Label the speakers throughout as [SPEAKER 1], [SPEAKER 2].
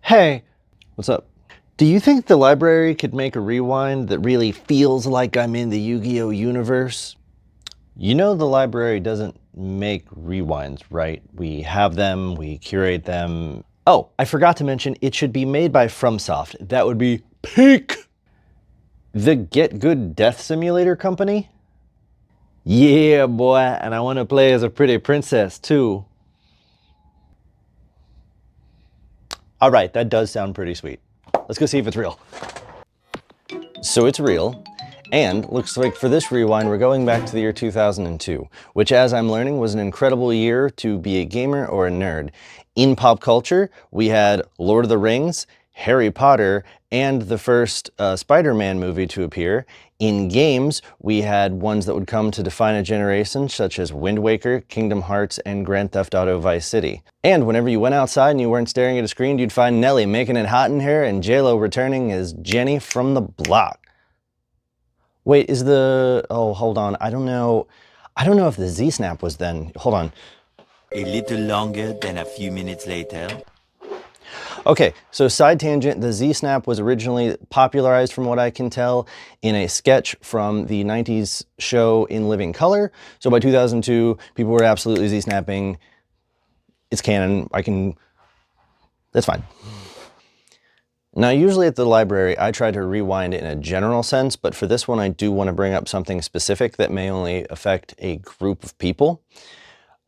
[SPEAKER 1] Hey,
[SPEAKER 2] What's up?
[SPEAKER 1] do you think the library could make a rewind that really feels like I'm in the Yu-Gi-Oh universe?
[SPEAKER 2] You know the library doesn't make rewinds, right? We have them, we curate them.
[SPEAKER 1] Oh, I forgot to mention it should be made by FromSoft. That would be peak!
[SPEAKER 2] The Get Good Death Simulator company?
[SPEAKER 1] Yeah, boy, and I want to play as a pretty princess too.
[SPEAKER 2] All right, that does sound pretty sweet. Let's go see if it's real. So it's real, and looks like for this rewind, we're going back to the year 2002, which, as I'm learning, was an incredible year to be a gamer or a nerd. In pop culture, we had Lord of the Rings, Harry Potter, and the first Spider-Man movie to appear. In games, we had ones that would come to define a generation, such as Wind Waker, Kingdom Hearts, and Grand Theft Auto Vice City. And whenever you went outside and you weren't staring at a screen, you'd find Nelly making it hot in here and J-Lo returning as Jenny from the block. Wait, is the... oh, hold on. I don't know if the Z-Snap was then. Hold on.
[SPEAKER 3] A little longer than a few minutes later.
[SPEAKER 2] Okay, so side tangent, the Z-Snap was originally popularized, from what I can tell, in a sketch from the 90s show In Living Color. So by 2002, people were absolutely Z-Snapping. It's canon, that's fine. Now, usually at the library, I try to rewind in a general sense, but for this one, I do want to bring up something specific that may only affect a group of people.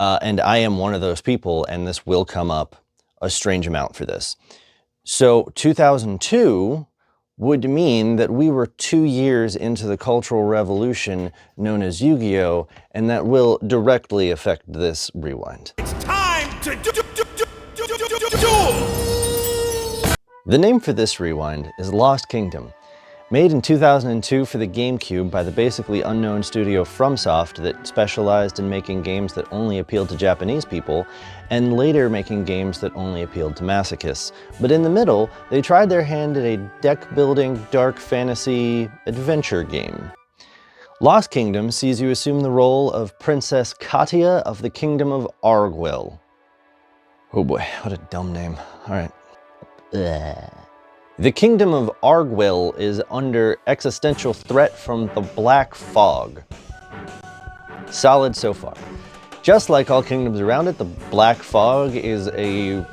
[SPEAKER 2] And I am one of those people, and this will come up a strange amount for this. So 2002 would mean that we were 2 years into the cultural revolution known as Yu-Gi-Oh, and that will directly affect this rewind.
[SPEAKER 3] It's time to duel!
[SPEAKER 2] The name for this rewind is Lost Kingdom. Made in 2002 for the GameCube by the basically unknown studio FromSoft that specialized in making games that only appealed to Japanese people, and later making games that only appealed to masochists. But in the middle, they tried their hand at a deck-building, dark fantasy adventure game. Lost Kingdom sees you assume the role of Princess Katia of the Kingdom of Arguel. Oh boy, what a dumb name. All right. The Kingdom of Arguel is under existential threat from the Black Fog. Solid so far. Just like all kingdoms around it, the Black Fog is a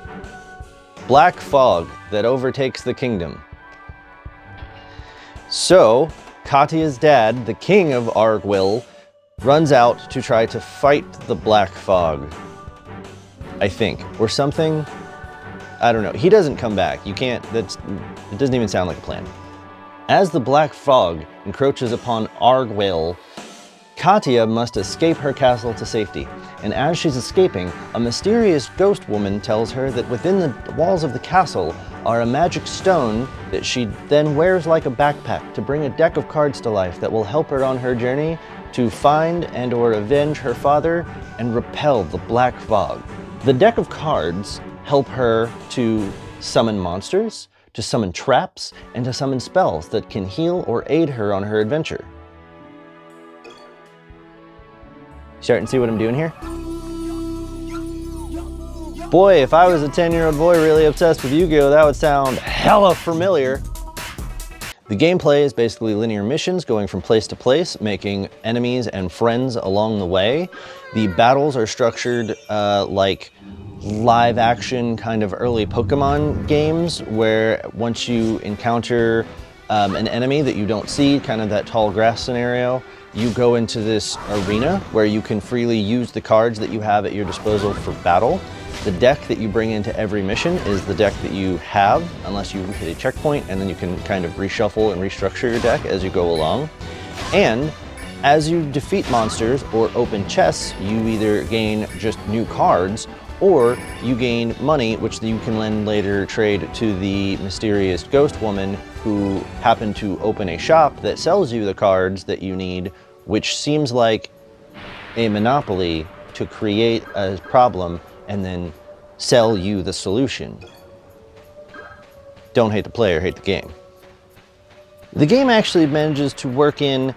[SPEAKER 2] black fog that overtakes the kingdom. So, Katia's dad, the king of Arguel, runs out to try to fight the Black Fog, I think, or something. I don't know. He doesn't come back. You can't, it doesn't even sound like a plan. As the Black Fog encroaches upon Arguel, Katia must escape her castle to safety. And as she's escaping, a mysterious ghost woman tells her that within the walls of the castle are a magic stone that she then wears like a backpack to bring a deck of cards to life that will help her on her journey to find and or avenge her father and repel the Black Fog. The deck of cards help her to summon monsters, to summon traps, and to summon spells that can heal or aid her on her adventure. Starting to see what I'm doing here? Boy, if I was a 10-year-old boy really obsessed with Yu-Gi-Oh, that would sound hella familiar. The gameplay is basically linear missions going from place to place, making enemies and friends along the way. The battles are structured like live action kind of early Pokemon games, where once you encounter an enemy that you don't see, kind of that tall grass scenario, you go into this arena where you can freely use the cards that you have at your disposal for battle. The deck that you bring into every mission is the deck that you have, unless you hit a checkpoint, and then you can kind of reshuffle and restructure your deck as you go along. And as you defeat monsters or open chests, you either gain just new cards, or you gain money, which you can then later trade to the mysterious ghost woman who happened to open a shop that sells you the cards that you need, which seems like a monopoly to create a problem and then sell you the solution. Don't hate the player, hate the game. The game actually manages to work in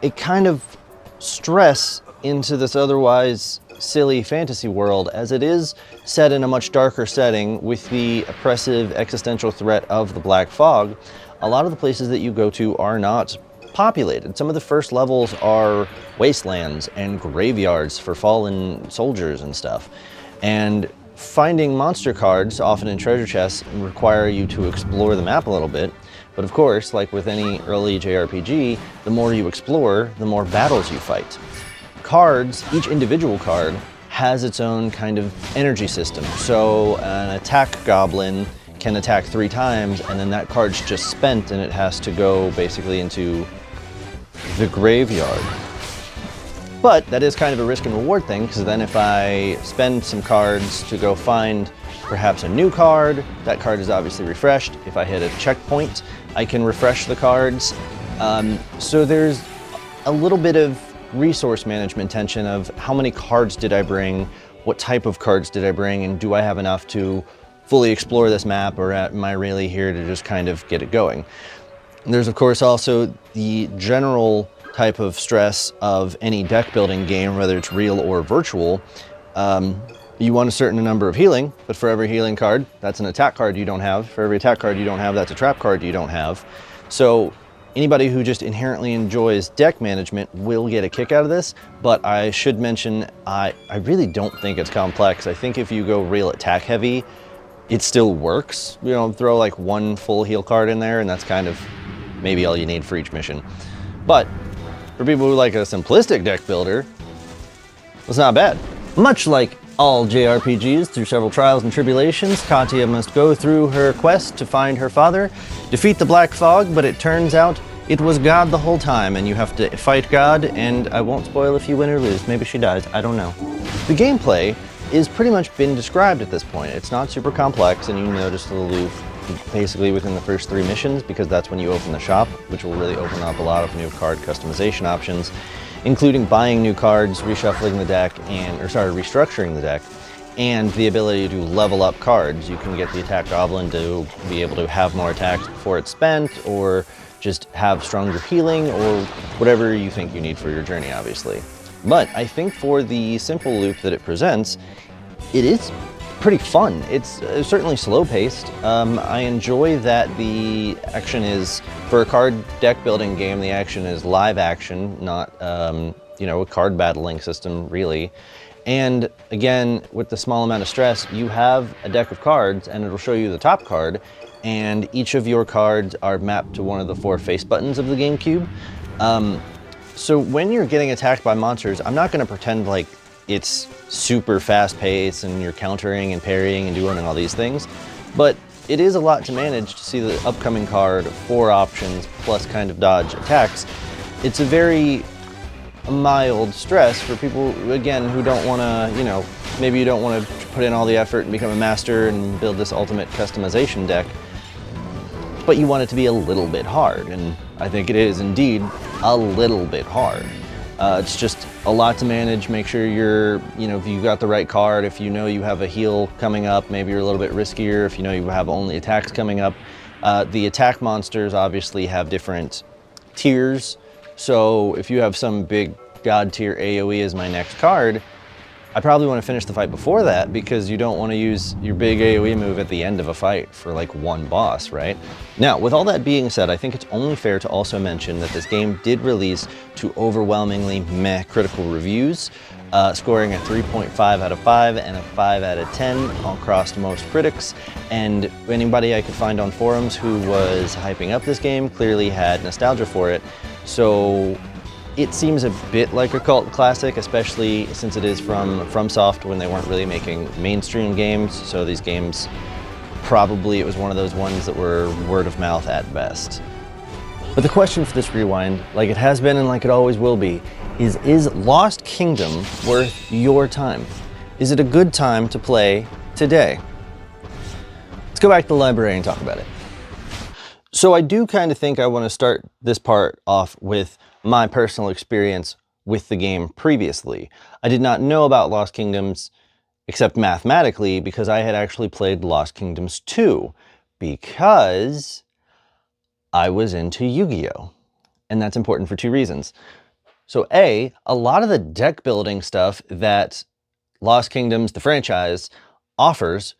[SPEAKER 2] a kind of stress into this otherwise silly fantasy world, as it is set in a much darker setting with the oppressive existential threat of the Black Fog. A lot of the places that you go to are not populated. Some of the first levels are wastelands and graveyards for fallen soldiers and stuff. And finding monster cards, often in treasure chests, require you to explore the map a little bit. But of course, like with any early JRPG, the more you explore, the more battles you fight. Cards, each individual card, has its own kind of energy system. So an attack goblin can attack 3 times, and then that card's just spent and it has to go basically into the graveyard. But that is kind of a risk and reward thing, because then if I spend some cards to go find perhaps a new card, that card is obviously refreshed. If I hit a checkpoint, I can refresh the cards. So there's a little bit of resource management tension of how many cards did I bring, what type of cards did I bring, and do I have enough to fully explore this map, or am I really here to just kind of get it going? And there's of course also the general type of stress of any deck building game, whether it's real or virtual. You want a certain number of healing, but for every healing card, that's an attack card you don't have. For every attack card you don't have, that's a trap card you don't have. So anybody who just inherently enjoys deck management will get a kick out of this, but I should mention, I really don't think it's complex. I think if you go real attack heavy, it still works. You know, throw like 1 full heal card in there, and that's kind of maybe all you need for each mission. But for people who like a simplistic deck builder, it's not bad. Much like all JRPGs, through several trials and tribulations, Katya must go through her quest to find her father, defeat the Black Fog, but it turns out it was God the whole time, and you have to fight God, and I won't spoil if you win or lose. Maybe she dies, I don't know. The gameplay is pretty much been described at this point. It's not super complex, and you notice the loop basically within the first 3 missions, because that's when you open the shop, which will really open up a lot of new card customization options, including buying new cards, reshuffling the deck, restructuring the deck, and the ability to level up cards. You can get the attack goblin to be able to have more attacks before it's spent, or just have stronger healing, or whatever you think you need for your journey, obviously. But I think for the simple loop that it presents, it is pretty fun. It's certainly slow-paced. I enjoy that the action is, for a card deck building game, the action is live action, not you know, a card battling system, really. And again, with the small amount of stress, you have a deck of cards, and it'll show you the top card, and each of your cards are mapped to one of the 4 face buttons of the GameCube. So when you're getting attacked by monsters, I'm not going to pretend like it's super fast paced and you're countering and parrying and doing all these things, but it is a lot to manage to see the upcoming card, 4 options plus kind of dodge attacks. It's a very mild stress for people, again, who don't want to, you know, maybe you don't want to put in all the effort and become a master and build this ultimate customization deck, but you want it to be a little bit hard, and I think it is indeed a little bit hard. It's just a lot to manage. Make sure you're, you know, if you got the right card, if you know you have a heal coming up, maybe you're a little bit riskier. If you know you have only attacks coming up. The attack monsters obviously have different tiers. So if you have some big god tier AoE as my next card, I probably want to finish the fight before that, because you don't want to use your big AoE move at the end of a fight for like 1 boss, right? Now, with all that being said, I think it's only fair to also mention that this game did release to overwhelmingly meh critical reviews, scoring a 3.5 out of 5 and a 5 out of 10 across most critics. And anybody I could find on forums who was hyping up this game clearly had nostalgia for it. So it seems a bit like a cult classic, especially since it is from FromSoft, when they weren't really making mainstream games. So these games, probably it was one of those ones that were word of mouth at best. But the question for this rewind, like it has been and like it always will be, is Lost Kingdom worth your time? Is it a good time to play today? Let's go back to the library and talk about it. So I do kind of think I want to start this part off with my personal experience with the game previously. I did not know about Lost Kingdoms except mathematically, because I had actually played Lost Kingdoms 2, because I was into Yu-Gi-Oh! And that's important for 2 reasons. So A, a lot of the deck building stuff that Lost Kingdoms, the franchise, offers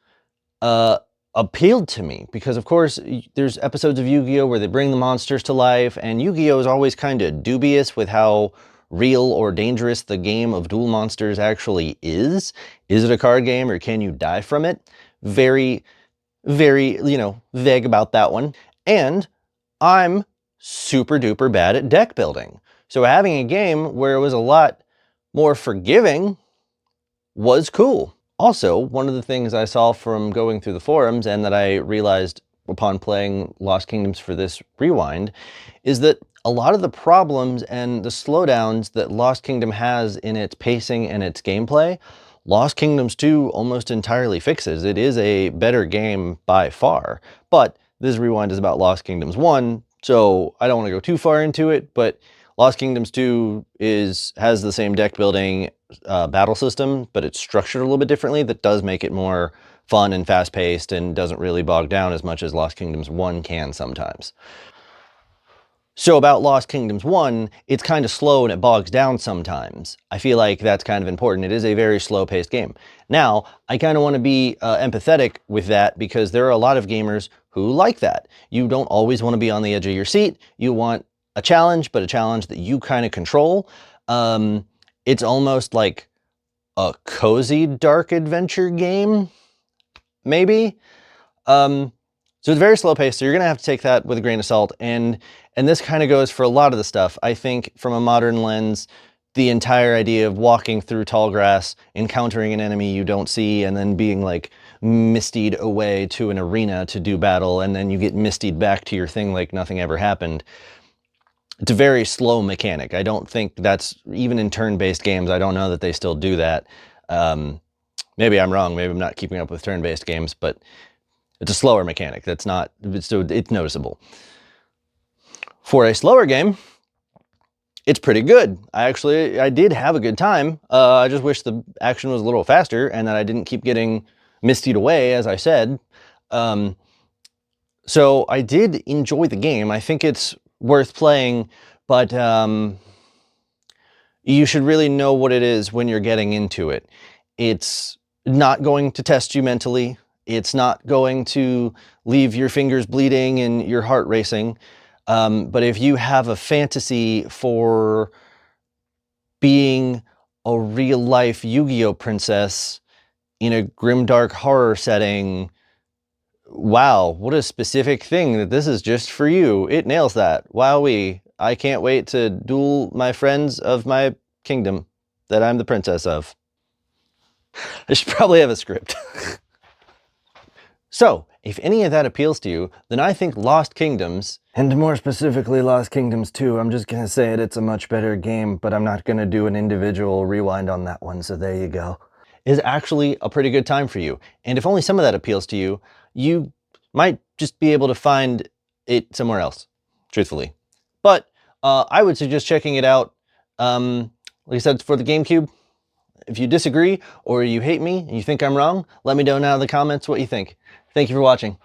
[SPEAKER 2] appealed to me because, of course, there's episodes of Yu-Gi-Oh! Where they bring the monsters to life, and Yu-Gi-Oh! Is always kind of dubious with how real or dangerous the game of Duel Monsters actually is. Is it a card game, or can you die from it? Very, very, vague about that one. And I'm super duper bad at deck building. So having a game where it was a lot more forgiving was cool. Also, one of the things I saw from going through the forums, and that I realized upon playing Lost Kingdoms for this rewind, is that a lot of the problems and the slowdowns that Lost Kingdom has in its pacing and its gameplay, Lost Kingdoms 2 almost entirely fixes. It is a better game by far, but this rewind is about Lost Kingdoms 1, so I don't want to go too far into it, but Lost Kingdoms 2 has the same deck building battle system, but it's structured a little bit differently. That does make it more fun and fast-paced and doesn't really bog down as much as Lost Kingdoms 1 can sometimes. So about Lost Kingdoms 1, it's kind of slow and it bogs down sometimes. I feel like that's kind of important. It is a very slow-paced game. Now, I kind of want to be empathetic with that because there are a lot of gamers who like that. You don't always want to be on the edge of your seat. You want a challenge, but a challenge that you kind of control. It's almost like a cozy dark adventure game, maybe. So it's very slow paced, so you're gonna have to take that with a grain of salt. And this kind of goes for a lot of the stuff. I think from a modern lens, the entire idea of walking through tall grass, encountering an enemy you don't see, and then being like mistied away to an arena to do battle, and then you get mistied back to your thing like nothing ever happened. It's a very slow mechanic. I don't think that's, even in turn-based games, I don't know that they still do that. Maybe I'm wrong, maybe I'm not keeping up with turn-based games, but it's a slower mechanic. That's not, it's noticeable. For a slower game, it's pretty good. I did have a good time. I just wish the action was a little faster and that I didn't keep getting mistied away, as I said. So I did enjoy the game. I think it's worth playing, but you should really know what it is when you're getting into it. It's not going to test you mentally. It's not going to leave your fingers bleeding and your heart racing. But if you have a fantasy for being a real-life Yu-Gi-Oh! Princess in a grimdark horror setting, wow, what a specific thing that this is just for you. It nails that. Wowee. I can't wait to duel my friends of my kingdom that I'm the princess of. I should probably have a script. So, if any of that appeals to you, then I think Lost Kingdoms,
[SPEAKER 1] And more specifically, Lost Kingdoms 2, I'm just gonna say it's a much better game, but I'm not gonna do an individual rewind on that one, so there you go.
[SPEAKER 2] is actually a pretty good time for you. And if only some of that appeals to you, you might just be able to find it somewhere else, truthfully. But I would suggest checking it out. Like I said, it's for the GameCube. If you disagree or you hate me and you think I'm wrong, let me know down in the comments what you think. Thank you for watching.